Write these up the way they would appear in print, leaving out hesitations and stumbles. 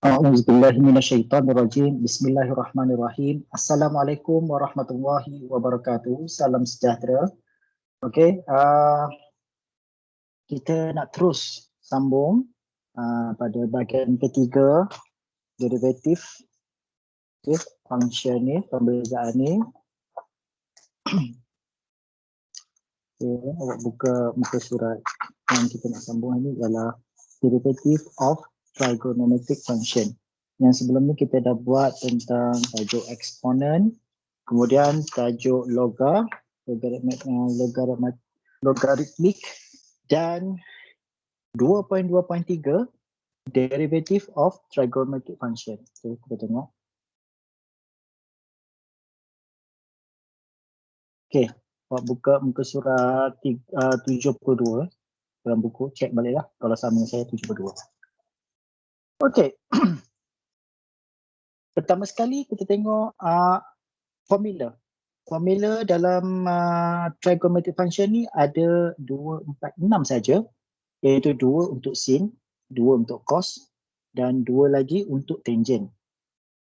A'udzubillahi minasyaitonirrajim. Bismillahirrahmanirrahim. Assalamualaikum warahmatullahi wabarakatuh. Salam sejahtera. Okey, kita nak terus sambung pada bahagian ketiga, derivatif, function ni, pembezaan ni. Awak buka muka surat yang kita nak sambung ini ialah derivative of trigonometric function. Yang sebelum ni kita dah buat tentang tajuk eksponen, kemudian tajuk logaritmik dan 2.2.3 derivative of trigonometric function. So, kita tengok. Okey, awak buka muka surat 72 dalam buku, cek baliklah kalau sama saya 72. Okey. Pertama sekali kita tengok formula. Formula dalam trigonometric function ni ada 2, 4, 6 saja, iaitu 2 untuk sin, 2 untuk cos dan 2 lagi untuk tangent.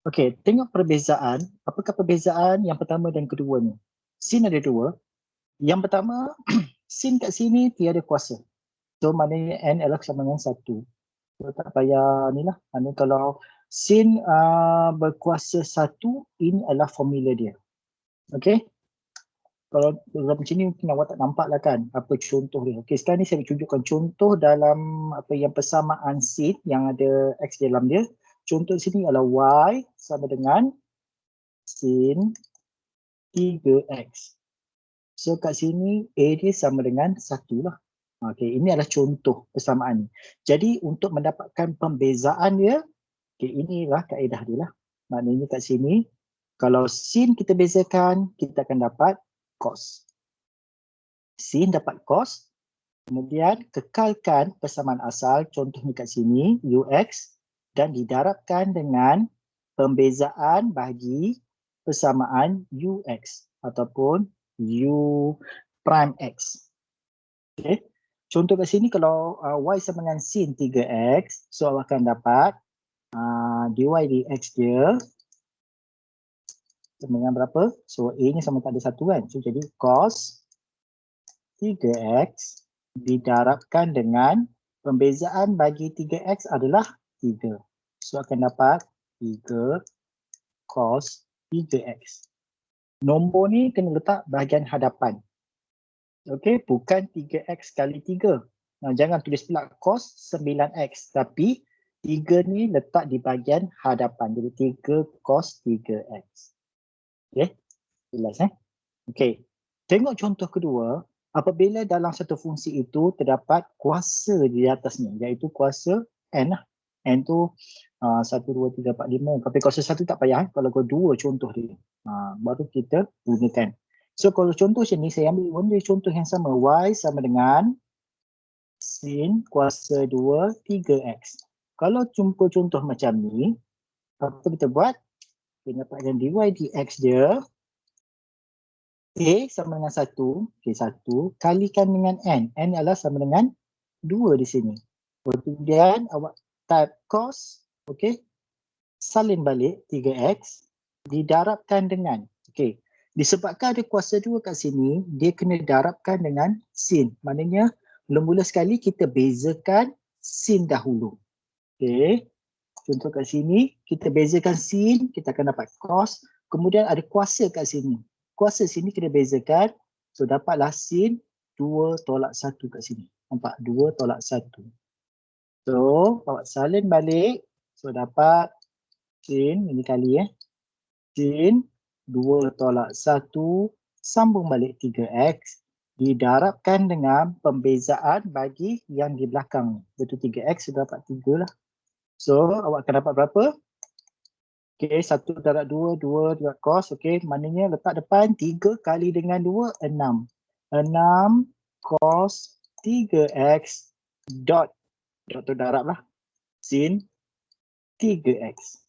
Okey, tengok perbezaan. Apakah perbezaan yang pertama dan kedua ni? Sin ada 2. Yang pertama, sin kat sini tiada kuasa. So maknanya n adalah sama dengan 1. So tak payah ni lah. Maknanya kalau sin berkuasa 1, ini adalah formula dia. Okey. Kalau dalam macam ni mungkin awak tak nampak lah kan apa contoh dia. Okey, sekarang ni saya tunjukkan contoh dalam apa yang persamaan sin yang ada x dalam dia. Contoh sini adalah y sama dengan sin 3x. So kat sini a dia sama dengan 1 lah. Okey, ini adalah contoh persamaan ni. Jadi untuk mendapatkan pembezaan dia, okey, inilah kaedah dia lah. Maknanya kat sini kalau sin kita bezakan, kita akan dapat cos. Sin dapat cos, kemudian kekalkan persamaan asal, contohnya kat sini ux, dan didarabkan dengan pembezaan bagi persamaan ux ataupun u prime x. Okay. Contoh kat sini kalau y sama dengan sin 3x, so awak akan dapat dy dx dia sama dengan berapa? So a ni sama tak ada 1 kan? So jadi cos 3x didarabkan dengan pembezaan bagi 3x adalah 3. So akan dapat 3 cos 3x. Nombor ni kena letak bahagian hadapan. Okey, bukan 3x kali 3. Jangan tulis pula cos 9x, tapi 3 ni letak di bahagian hadapan. Jadi 3 cos 3x. Okey, jelas Okey, tengok contoh kedua. Apabila dalam satu fungsi itu terdapat kuasa di atasnya, iaitu kuasa n lah. N tu 1, 2, 3, 4, 5. Tapi kuasa 1 tak payah. Kalau kedua contoh dia, baru kita gunakan. So kalau contoh macam ni, saya ambil contoh yang sama. Y sama dengan sin kuasa 2 3x. Kalau jumpa contoh macam ni, apa kita buat? Kita dapatkan dy dx dia a sama dengan 1, okay, 1 kalikan dengan n. N adalah sama dengan 2 di sini. Kemudian awak type cos, okey, salin balik 3x didarabkan dengan, okey, disebabkan ada kuasa 2 kat sini, dia kena darabkan dengan sin. Maknanya mula-mula sekali kita bezakan sin dahulu. Okey, contoh kat sini kita bezakan sin, kita akan dapat cos. Kemudian ada kuasa kat sini. Kuasa sini kena bezakan. So dapatlah sin 2 tolak 1 kat sini. Nampak? 2 tolak 1. So awak salin balik. So dapat sin, ini kali sin 2 tolak 1 sambung balik 3x didarabkan dengan pembezaan bagi yang di belakang. Betul 3x sudah dapat 3 lah. So awak akan dapat berapa? Okey, 1 darab 2, 2 darab cos. Okey, maknanya letak depan 3 kali dengan 2, 6. 6 cos 3x dot tu darab lah. Sin 3x.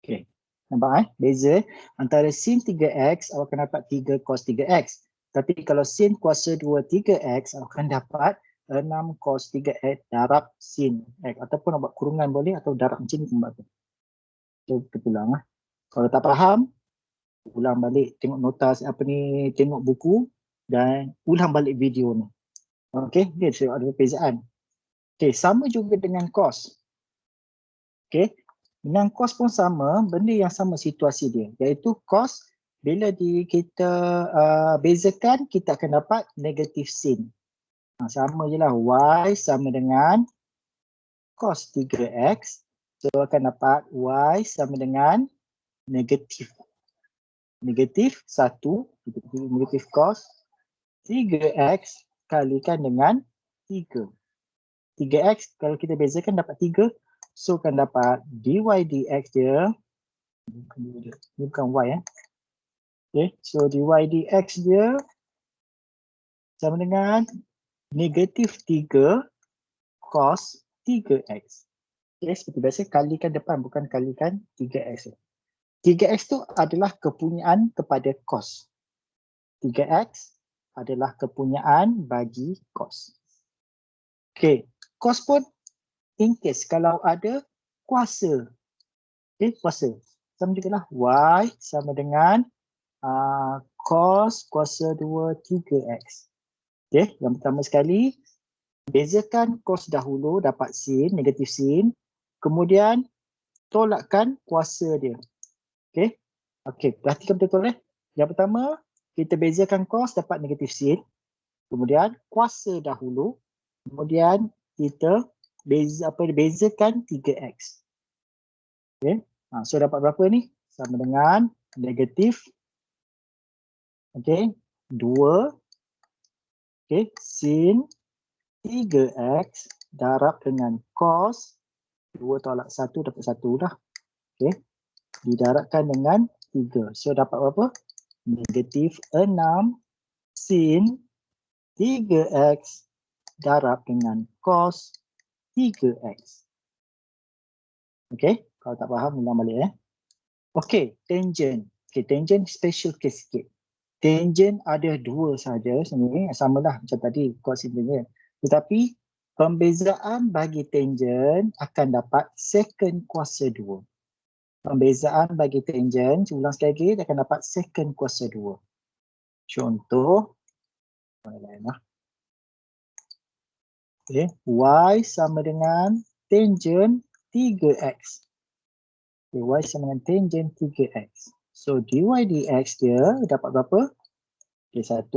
Okey, nampak beza antara sin 3x awak akan dapat 3 cos 3x. Tapi kalau sin kuasa 2 3x awak akan dapat 6 cos 3x darab sin x. Ataupun nak buat kurungan boleh atau darab macam ni pun bagus. So, kita ulang lah. Kalau tak faham, ulang balik, tengok notas tengok buku dan ulang balik video ni. Okey, dia ada perbezaan. Okey, sama juga dengan cos. Okey, dengan cos pun sama, benda yang sama situasi dia, iaitu cos bila kita bezakan, kita akan dapat negatif sin. Sama je lah, y sama dengan cos 3x, so akan dapat y sama dengan negatif 1, negatif cos 3x kalikan dengan 3. 3x kalau kita bezakan dapat 3, so akan dapat dy dx dia, bukan y okay, so dy dx dia sama dengan negatif 3 cos 3x. Okay, seperti biasa kalikan depan, bukan kalikan 3x. 3x tu adalah kepunyaan kepada cos. 3x adalah kepunyaan bagi cos. Okay, cos pun in case kalau ada kuasa. Okay, kuasa. Sama juga lah y sama dengan cos kuasa 2 3x. Okay, yang pertama sekali, bezakan cos dahulu dapat sin, negatif sin. Kemudian tolakkan kuasa dia. Okay, perhatikan betul-betul. Yang pertama, kita bezakan cos dapat negatif sin. Kemudian kuasa dahulu. Kemudian kita bezakan 3x. Okay, so dapat berapa ni? Sama dengan negatif 2 sin 3x darab dengan cos 2 tolak 1 dapat 1 dah. Okay, didarabkan dengan 3. So dapat berapa? Negatif 6 sin 3x darab dengan cos 3x. Okay, kalau tak faham ulang balik . Okay, tangent. Okay, tangent special case sikit. Tangent ada 2 saja sebenarnya, samalah macam tadi cos tangent. Tetapi pembezaan bagi tangent akan dapat secant kuasa 2. Pembezaan bagi tangent, ulang sekali lagi, dia akan dapat secant kuasa 2. Contoh, okay, y sama dengan tangent 3x. Okay, y sama dengan tangent 3x. So dy dx dia dapat berapa? Okay, 1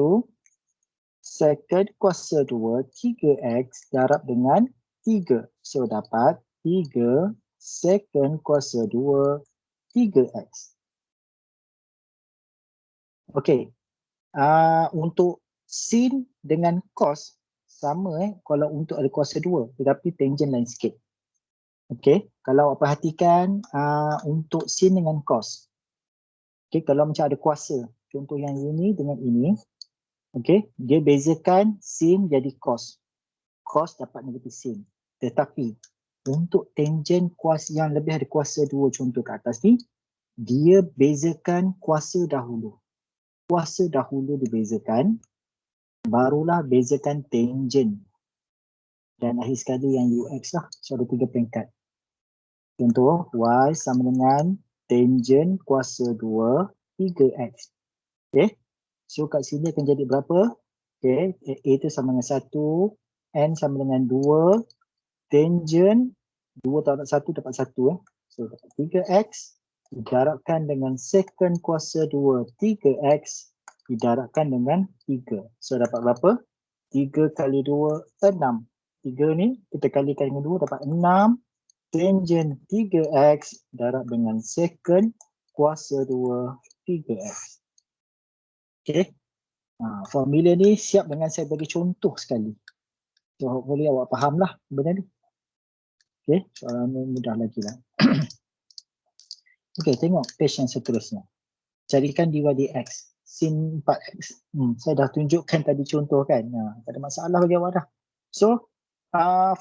secant kuasa 2 3x darab dengan 3. So dapat 3 secant kuasa 2 3x. Okay, untuk sin dengan cos sama kalau untuk ada kuasa 2, tetapi tangent lain sikit. Okay, kalau perhatikan untuk sin dengan cos. Okay, kalau macam ada kuasa, contoh yang ini dengan ini, okay, dia bezakan sin jadi cos. Cos dapat negatif sin. Tetapi untuk tangent kuasa yang lebih ada kuasa 2 contoh ke atas ni, dia bezakan kuasa dahulu. Kuasa dahulu dibezakan, barulah bezakan tangent. Dan akhir sekali yang ux lah, so ada 3 peringkat. Contoh, y sama dengan tangent kuasa 2 3x. Okay, so kat sini akan jadi berapa? Okay, a itu sama dengan 1, n sama dengan 2, tangent 2 tambah 1 dapat 1. So dapat 3x didarabkan dengan secant kuasa 2 3x didarabkan dengan 3. So dapat berapa? 3 kali 2 6. 3 ni kita kalikan dengan 2 dapat 6 tangent 3x darab dengan secant kuasa 2 3x. Okay, formula ni siap dengan saya bagi contoh sekali. So hopefully awak faham lah benda ni. Okay, soalan ni mudah lagi lah. Okay, tengok page yang seterusnya. Carikan dy dx sin 4x. Saya dah tunjukkan tadi contoh kan. Tak ada masalah bagi awak dah. So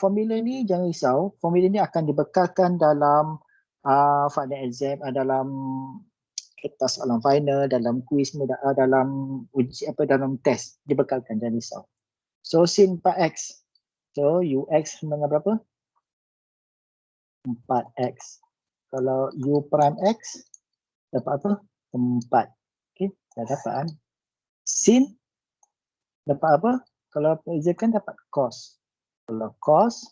formula ni jangan risau. Formula ni akan dibekalkan dalam final exam, dalam kertas soalan final, dalam kuis, dalam uji dalam test dibekalkan, jangan risau. So sin 4x. So ux sama dengan berapa? 4x. Kalau u prime x dapat apa? 4. Okey, dah dapat kan? Sin dapat apa? Kalau pezakan dapat cos. Kalau cos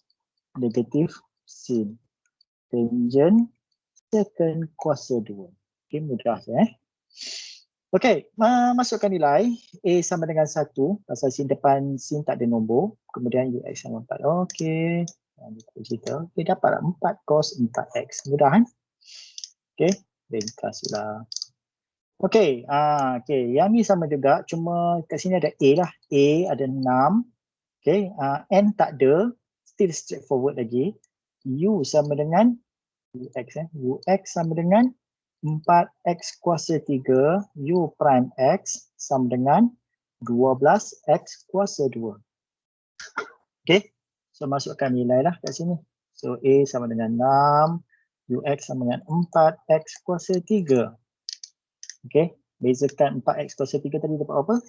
negatif sin. Tangent secant kuasa 2. Okey, mudah je Okey, masukkan nilai A sama dengan 1 pasal sin depan sin tak ada nombor. Kemudian ux sama 4. Okey. Cerita. Okey, dapat 4 cos 4x. Mudah kan? Okey, ringkaslah. Okey, okey. Yang ni sama juga, cuma kat sini ada A lah. A ada 6. Okey, N tak ada. Still straightforward lagi. U sama dengan ux. Ux sama dengan 4x kuasa 3 u prime x sama dengan 12x kuasa 2. Okey. So masukkan nilai lah kat sini. So A sama dengan 6, ux sama dengan 4x kuasa 3. Okey. Bezakan 4x kuasa 3 tadi dapat apa?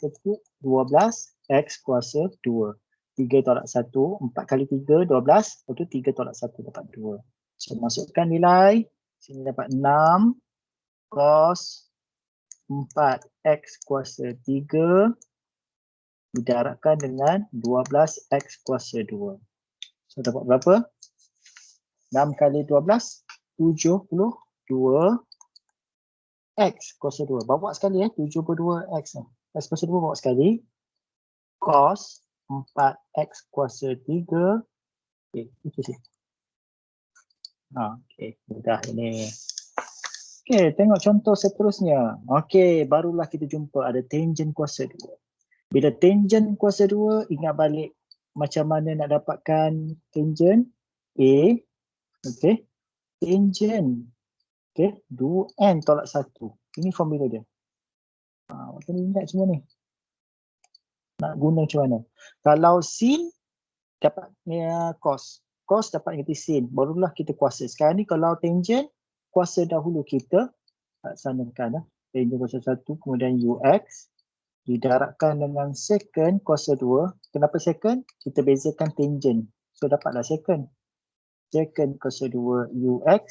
12x kuasa 2. 3 tolak 1, 4 kali 3, 12. Lepas tu 3 tolak 1 dapat 2. So masukkan nilai. Sini dapat 6 cos 4x kuasa 3 didarabkan dengan 12x kuasa 2. So dapat berapa? 6 kali 12, 72 x kuasa 2. Bawa sekali 72x. X kuasa 2 bawa sekali. Cos 4x kuasa 3. Okey, itu sih. Okey, mudah ini. Okey, tengok contoh seterusnya. Okey, barulah kita jumpa ada tangent kuasa 2. Bila tangent kuasa 2, ingat balik macam mana nak dapatkan tangent A. Okey. Tangent. Okey. 2n tolak 1. Ini formula dia. Macam ni ingat semua ni. Nak guna macam mana? Kalau sin dapat cos. Cos dapat negatif sin. Barulah kita kuasa. Sekarang ni kalau tangent, kuasa dahulu kita laksanakan. Tangent kuasa 1 kemudian ux. Didarabkan dengan secant kuasa 2. Kenapa secant? Kita bezakan tangent. So dapatlah secant. Secant kuasa 2 ux.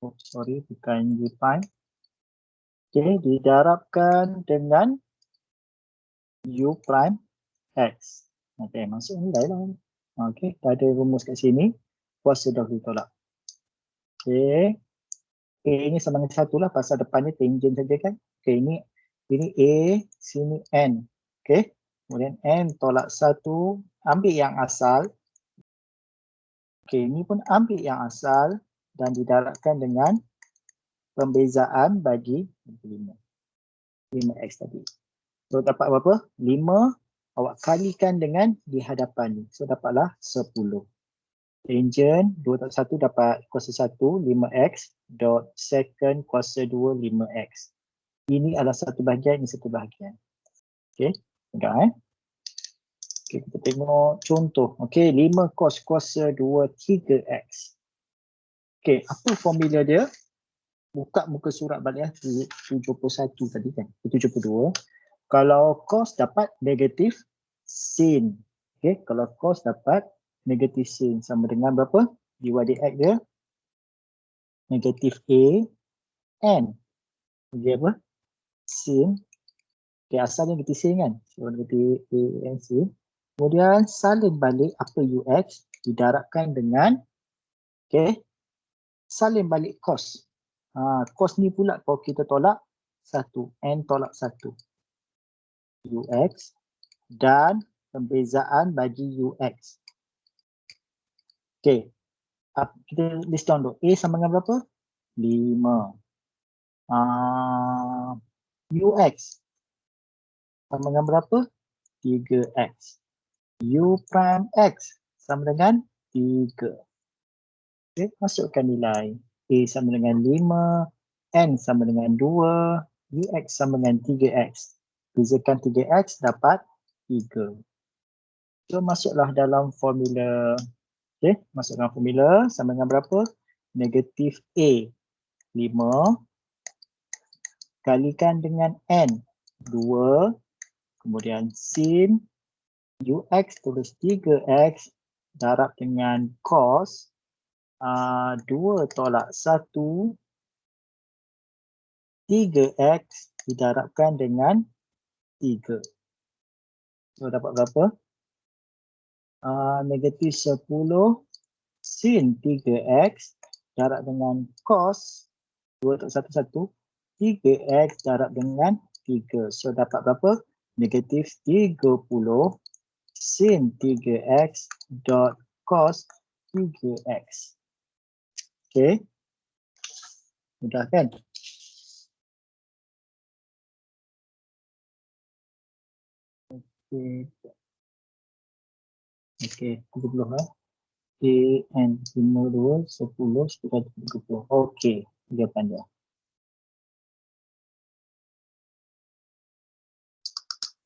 Oh, sorry, bukan u prime. Okay, didarabkan dengan u prime x. Okay, masuk nilai lah. Okay, ada rumus kat sini. Kuasa dahulu tolak. Okay. A ni sama dengan 1 lah pasal depannya tangent saja kan. Okay, ini A, sini N. Okay. Kemudian N tolak 1, ambil yang asal. Okay, ini pun ambil yang asal dan didarabkan dengan pembezaan bagi 5. 5x tadi. So dapat berapa? 5 awak kalikan dengan di hadapan ni. So dapatlah 10. Tangent 2 tak 1 dapat kuasa 1 5x dot secant kuasa 2 5x. Ini adalah satu bahagian, ini satu bahagian. Okey, mudah Okey, kita tengok contoh. Okey, 5 cos kuasa 2 3x. Okey, apa formula dia? Buka muka surat balik 71 tadi kan. 72. Kalau cos dapat negatif sin. Okey, kalau cos dapat negatif sin sama dengan berapa? dy dx dia negatif a n. Dia apa? Sin. Okey, asalnya negatif sin kan. So negatif a n sin. Kemudian salin balik apa ux didarabkan dengan salin balik cos. Cos ni pula kalau kita tolak 1, n tolak 1. ux dan pembezaan bagi ux. Okey. Kita list down dulu. A sama dengan berapa? 5. Ux sama dengan berapa? 3x. U prime x sama dengan 3. Okay, masukkan nilai. A sama dengan 5, N sama dengan 2, Ux sama dengan 3x. Bezakan 3x dapat 3. So masuklah dalam formula. Okay, masukkan formula sama dengan berapa? Negatif A 5 kalikan dengan N 2, kemudian sin Ux tulis 3x darab dengan cos 2 tolak 1 3x didarabkan dengan 3. So dapat berapa? Negatif 10 sin 3x darab dengan cos 2 tolak 1 3x darab dengan 3. So dapat berapa? Negatif 30 sin 3x dot cos 3x. Okay. Mudah kan? Okay. Okay. 30 lah. AN 52 10 sekitar 30. Okay. Jawapan dia.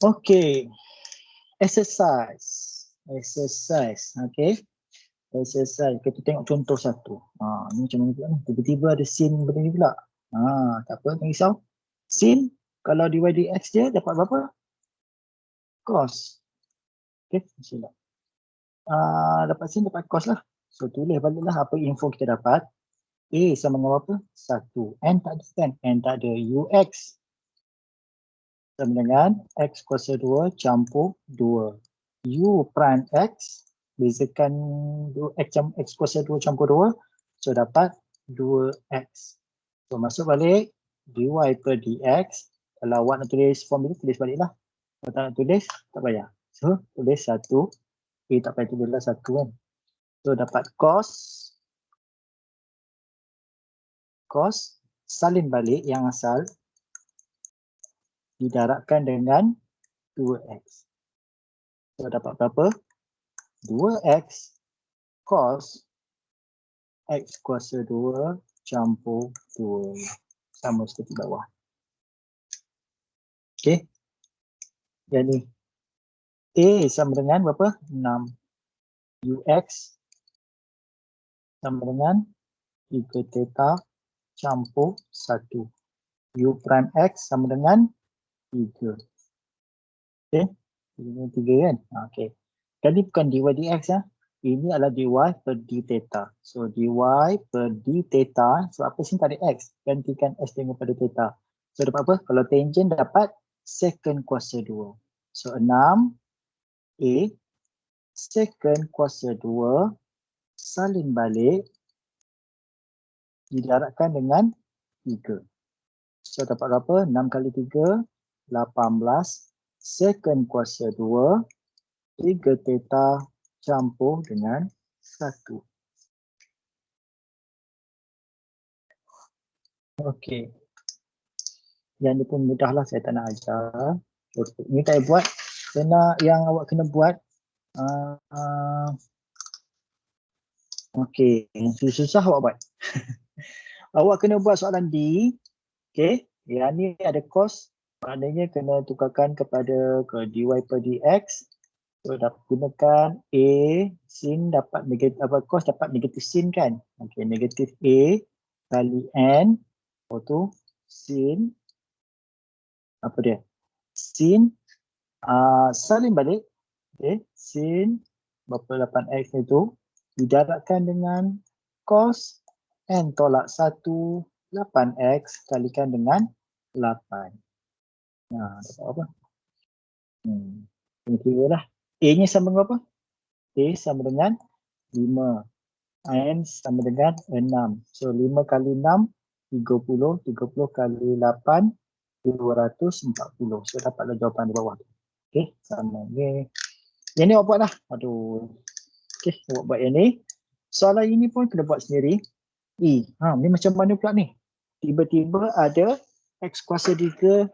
Okay. Exercise. Okay. Exercise. Kita tengok contoh satu. Ni macam mana pula ni? Tiba-tiba ada sin benda ni pula. Tak apa, tak risau. Sin, kalau dy dx dia dapat berapa? Cos. Okay, silap. Dapat sin, dapat cos lah. So, tulis baliklah apa info kita dapat. A sama dengan apa? 1. N tak ada kan? N tak ada. Ux sama dengan x kuasa 2 campur 2. U prime x, bezakan x kuasa 2 campur 2. So, dapat 2x. So, masuk balik. Dy per dx. Kalau awak nak tulis form ini, tulis baliklah. Kalau tak nak tulis, tak payah. So, tulis 1. Tak payah tulislah 1 kan. So, dapat cos salin balik yang asal didarabkan dengan 2x. So, dapat berapa? 2x cos x kuasa 2 campur 2. Sama seperti bawah. Okay. Jadi, A sama dengan berapa? 6. Ux sama dengan 3 theta campur 1. U prime x sama dengan 3. Okay. Ini 3 kan? Okay. Kali bukan dy dx ya. Ini adalah dy per d theta. So, dy per d theta. So, apa sini tak ada x? Gantikan x dengan pada theta. So, dapat apa? Kalau tangent dapat secant kuasa 2. So, 6 A secant kuasa 2 salin balik didarabkan dengan 3. So, dapat berapa? 6 kali 3, 18. Secant kuasa 2, 3 theta campur dengan 1. Okey. Yang ni pun mudahlah, saya tak nak ajar. Ini tak payah buat. Yang awak kena buat. Okey. Yang susah awak buat. Awak kena buat soalan D. Okey. Yang ni ada cos. Maknanya kena tukarkan kepada dy per dx. So, dapat gunakan A, sin dapat negatif, cos dapat negatif sin kan? Okey, negatif A kali N, tu sin, apa dia? Sin, salin balik, okay, sin, berapa 8x itu, didarabkan dengan cos N tolak 1, 8x kalikan dengan 8. Dapat apa? Ini kira lah. A-nya sama dengan apa? A sama dengan 5. N sama dengan 6. So, 5 kali 6, 30. 30 kali 8, 240. So, dapatlah jawapan di bawah. Okey, sama. Okay. Yang ni awak buat lah. Aduh. Okey, awak buat yang ni. Soalan ini pun kena buat sendiri. Ni macam mana pula ni? Tiba-tiba ada x kuasa 3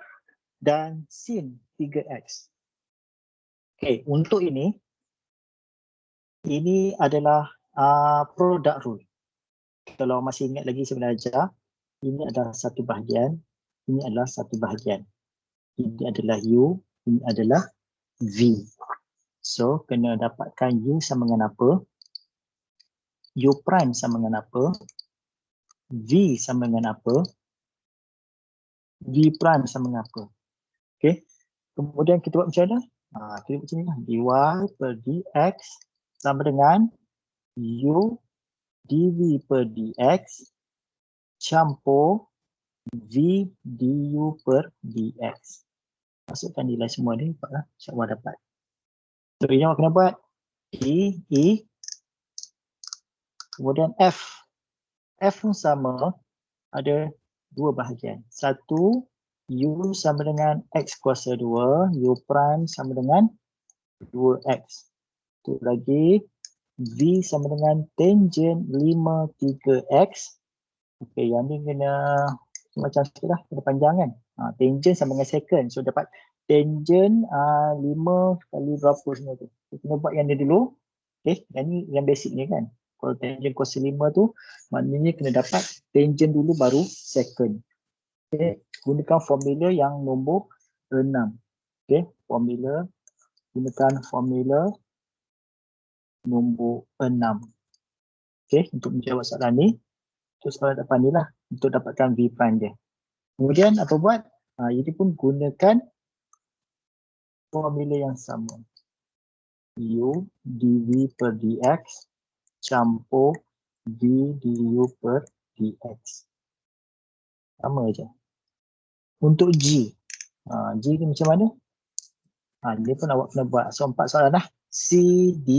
dan sin 3x. Okey, untuk ini adalah product rule. Kalau masih ingat lagi saya belajar, ini adalah satu bahagian, ini adalah satu bahagian. Ini adalah U, ini adalah V. So, kena dapatkan U sama dengan apa, U prime sama dengan apa, V sama dengan apa, V prime sama dengan apa. Okay. Kemudian kita buat macam mana? Kita buat macam ni lah. Dy per dx sama dengan U dV per dx campur V du per dx. Masukkan nilai semua ni, insyaAllah dapat. So, ini awak kena buat E, kemudian F. F pun sama, ada dua bahagian. Satu, U sama dengan X kuasa 2, U prime sama dengan 2X. Itu lagi, V sama dengan tangent 53X. Okey, yang ni kena macam sikit lah, kena panjang kan. Tangent sama dengan second. So dapat tangent 5 kali berapa semua tu. Kita kena buat yang ni dulu. Okey, yang ni yang basic ni kan. Kalau tangent kuasa 5 tu, maknanya kena dapat tangent dulu baru second. Okey, gunakan formula yang nombor 6. Okey, gunakan formula nombor 6. Okey, untuk menjawab soalan ni. Terus soalan depan ni lah untuk dapatkan V prime dia. Kemudian apa buat? Ini pun gunakan formula yang sama. U dV per dx campur V du per dx. Sama je. Untuk G. G ni macam mana? Dia pun awak kena buat. So 4 soalan lah. D,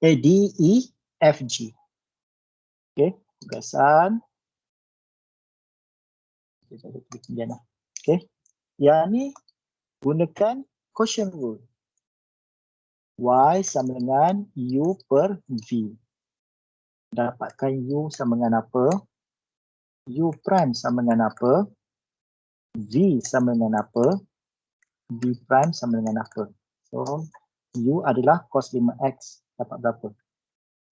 E, F, G. Okey, tugasan. Okey. Yang ni gunakan quotient rule. Y sama dengan U per V. Dapatkan U sama dengan apa? U prime sama dengan apa? V sama dengan apa? V prime sama dengan apa? So, U adalah cos 5X. Dapat berapa?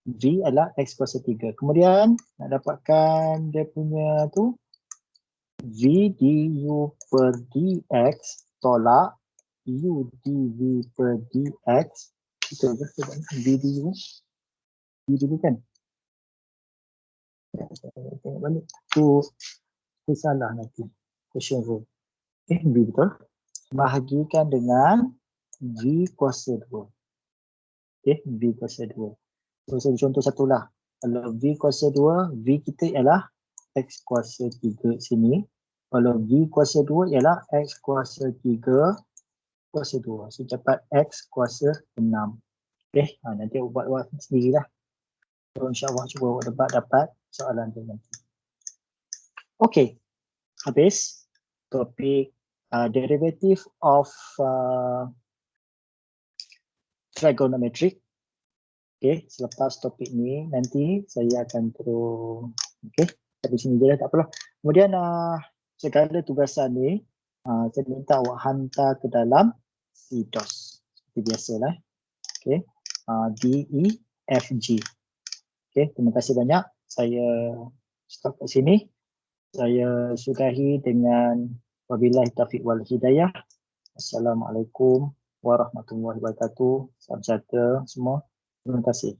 V adalah X kuasa 3. Kemudian, nak dapatkan dia punya tu, V du per dx tolak U dv per dx. Kita V du. V dulu kan? Tengok balik. Tu salah nanti. Question rule. V betul. Bahagikan dengan V kuasa 2. V kuasa 2. So, contoh satu lah. Kalau V kuasa 2, V kita ialah X kuasa 3 sini. Kalau V kuasa 2 ialah X kuasa 3 kuasa 2. So, dapat X kuasa 6. Nanti buat sendirilah. So, insyaAllah cuba dapat soalan tu nanti. Okey. Habis topik derivative of trigonometric. Okey, selepas topik ni nanti saya akan terus dari sini je lah, tak apalah. Kemudian segala tugasan ni saya minta awak hantar ke dalam CDOS seperti biasalah. Okey. D, E, F, G. Okey, terima kasih banyak. Saya stop kat sini. Saya sudahi dengan wabillahi taufiq wal hidayah. Assalamualaikum warahmatullahi wabarakatuh. Salam sejahtera semua. Terima kasih.